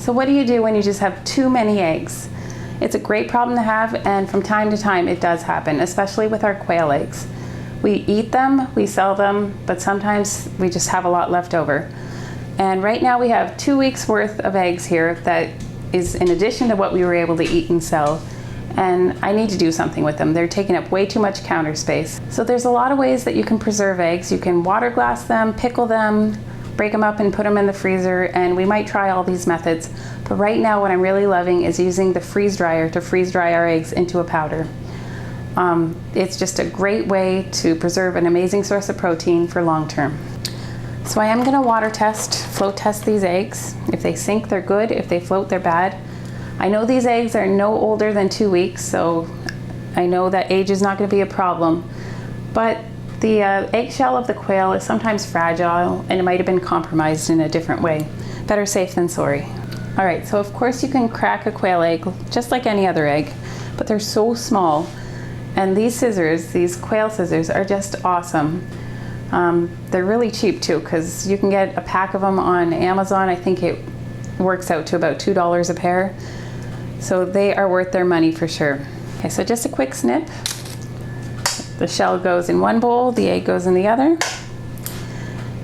So what do you do when you just have too many eggs? It's a great problem to have, and from time to time it does happen, especially with our quail eggs. We eat them, we sell them, but sometimes we just have a lot left over. And right now we have 2 weeks worth of eggs here that is in addition to what we were able to eat and sell. And I need to do something with them. They're taking up way too much counter space. So there's a lot of ways that you can preserve eggs. You can water glass them, pickle them, break them up and put them in the freezer, and we might try all these methods. But right now what I'm really loving is using the freeze dryer to freeze dry our eggs into a powder. It's just a great way to preserve an amazing source of protein for long term. So I am going to water test, float test these eggs. If they sink, they're good. If they float, they're bad. I know these eggs are no older than 2 weeks, so I know that age is not going to be a problem. But the eggshell of the quail is sometimes fragile, and it might have been compromised in a different way. Better safe than sorry. All right, so of course you can crack a quail egg just like any other egg, but they're so small. And these scissors, these quail scissors, are just awesome. They're really cheap too, because you can get a pack of them on Amazon. I think it works out to about $2 a pair. So they are worth their money for sure. Okay, so just a quick snip. The shell goes in one bowl, the egg goes in the other.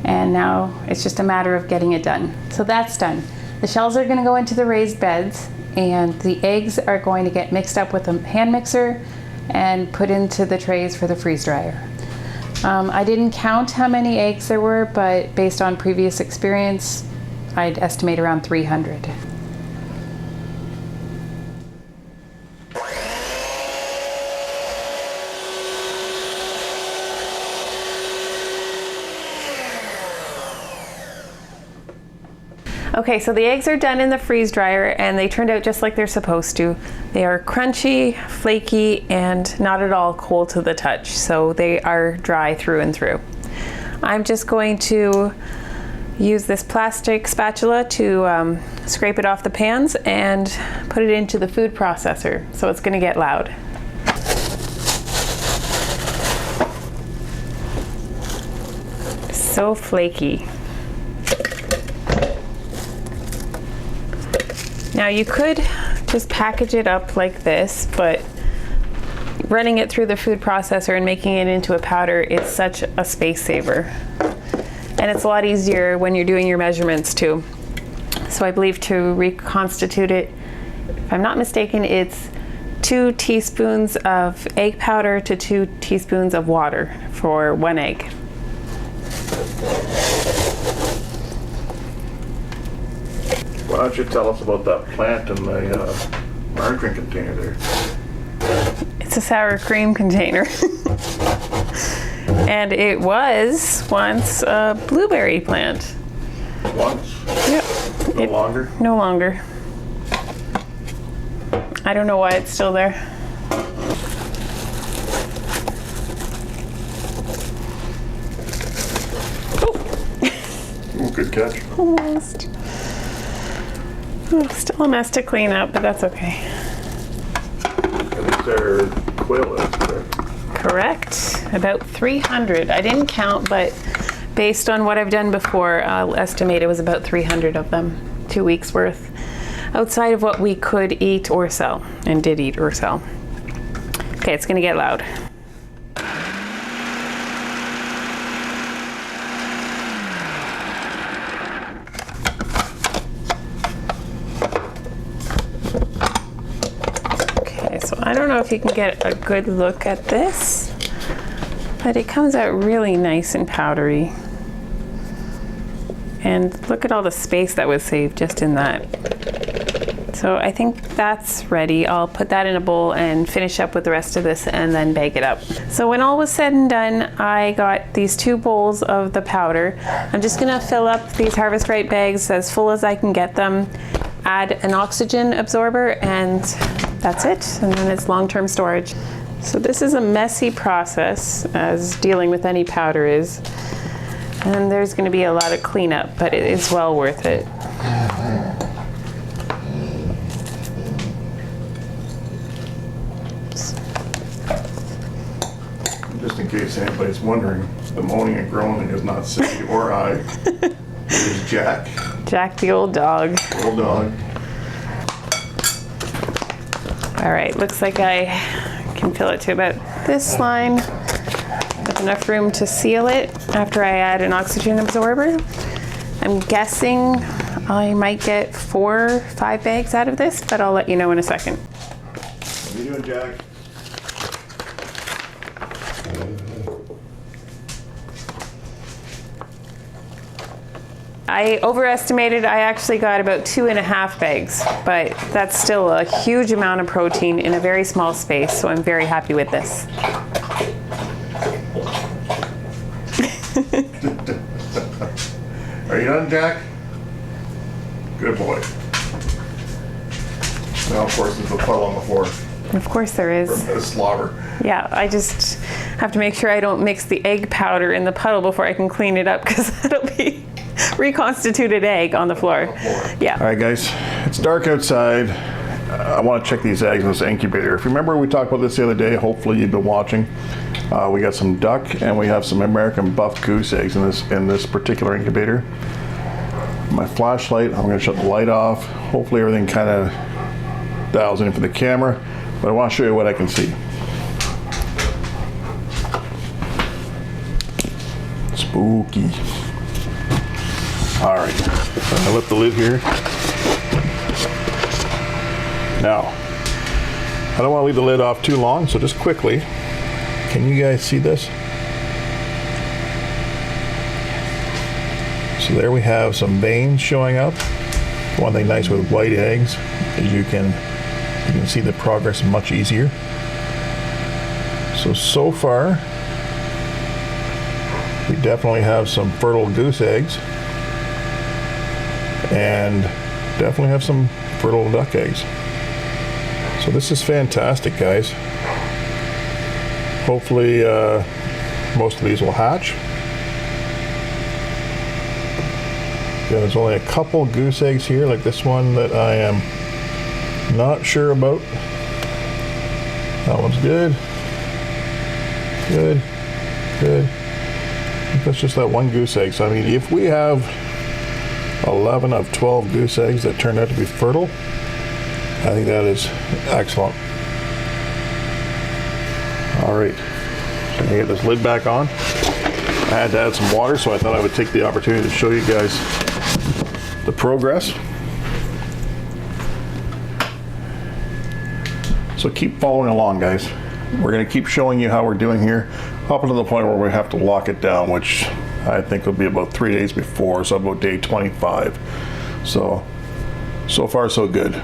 And now it's just a matter of getting it done. So that's done. The shells are gonna go into the raised beds, and the eggs are going to get mixed up with a hand mixer and put into the trays for the freeze dryer. I didn't count how many eggs there were, but based on previous experience, I'd estimate around 300. Okay, so the eggs are done in the freeze dryer and they turned out just like they're supposed to. They are crunchy, flaky, and not at all cold to the touch. So they are dry through and through. I'm just going to use this plastic spatula to scrape it off the pans and put it into the food processor. So it's gonna get loud. So flaky. Now you could just package it up like this, but running it through the food processor and making it into a powder is such a space saver. And it's a lot easier when you're doing your measurements too. So I believe to reconstitute it, if I'm not mistaken, it's 2 teaspoons of egg powder to 2 teaspoons of water for 1 egg. Why don't you tell us about that plant in the margarine container there? It's a sour cream container. And it was once a blueberry plant. Once? Yep. No longer? No longer. I don't know why it's still there. Oh, good catch. Almost. Oh, still a mess to clean up, but that's okay. And these are quail eggs, correct? Correct. About 300. I didn't count, but based on what I've done before, I'll estimate it was about 300 of them. 2 weeks worth. Outside of what we could eat or sell, and did eat or sell. Okay, it's gonna get loud. I don't know if you can get a good look at this, but it comes out really nice and powdery. And look at all the space that was saved just in that. So I think that's ready. I'll put that in a bowl and finish up with the rest of this and then bag it up. So when all was said and done, I got these 2 bowls of the powder. I'm just gonna fill up these Harvest Right bags as full as I can get them, add an oxygen absorber, and that's it, and then it's long-term storage. So this is a messy process, as dealing with any powder is, and there's going to be a lot of cleanup, but it is well worth it. Just in case anybody's wondering, the moaning and groaning is not Cindy or I. It is Jack. Jack the old dog. Old dog. All right, looks like I can fill it to about this line with enough room to seal it after I add an oxygen absorber. I'm guessing I might get 4 or 5 bags out of this, but I'll let you know in a second. What are you doing, Jack? I overestimated. I actually got about 2.5 bags, but that's still a huge amount of protein in a very small space, so I'm very happy with this. Are you done, Jack? Good boy. Now, of course, there's a puddle on the floor. Of course there is. From the slobber. Yeah, I just have to make sure I don't mix the egg powder in the puddle before I can clean it up, because that'll be reconstituted egg on the floor. Yeah. All right, guys, it's dark outside. I want to check these eggs in this incubator. If you remember, we talked about this the other day. Hopefully you've been watching. We got some duck and we have some American buff goose eggs in this particular incubator. My flashlight, I'm going to shut the light off. Hopefully everything kind of dials in for the camera, but I want to show you what I can see. Spooky. All right, I'm going to lift the lid here. Now, I don't want to leave the lid off too long, so just quickly, can you guys see this? So there we have some veins showing up. One thing nice with white eggs is you can see the progress much easier. So far, we definitely have some fertile goose eggs and definitely have some fertile duck eggs. So this is fantastic, guys. Hopefully most of these will hatch. Yeah, there's only a couple goose eggs here, like this one that I am not sure about. That one's good. Good. Good. I think that's just that one goose egg. So I mean, if we have 11 of 12 goose eggs that turned out to be fertile, I think that is excellent. All right, so I'm gonna get this lid back on. I had to add some water, so I thought I would take the opportunity to show you guys the progress. So keep following along, guys. We're gonna keep showing you how we're doing here, up until the point where we have to lock it down, which I think will be about 3 days before, so about day 25. So far so good.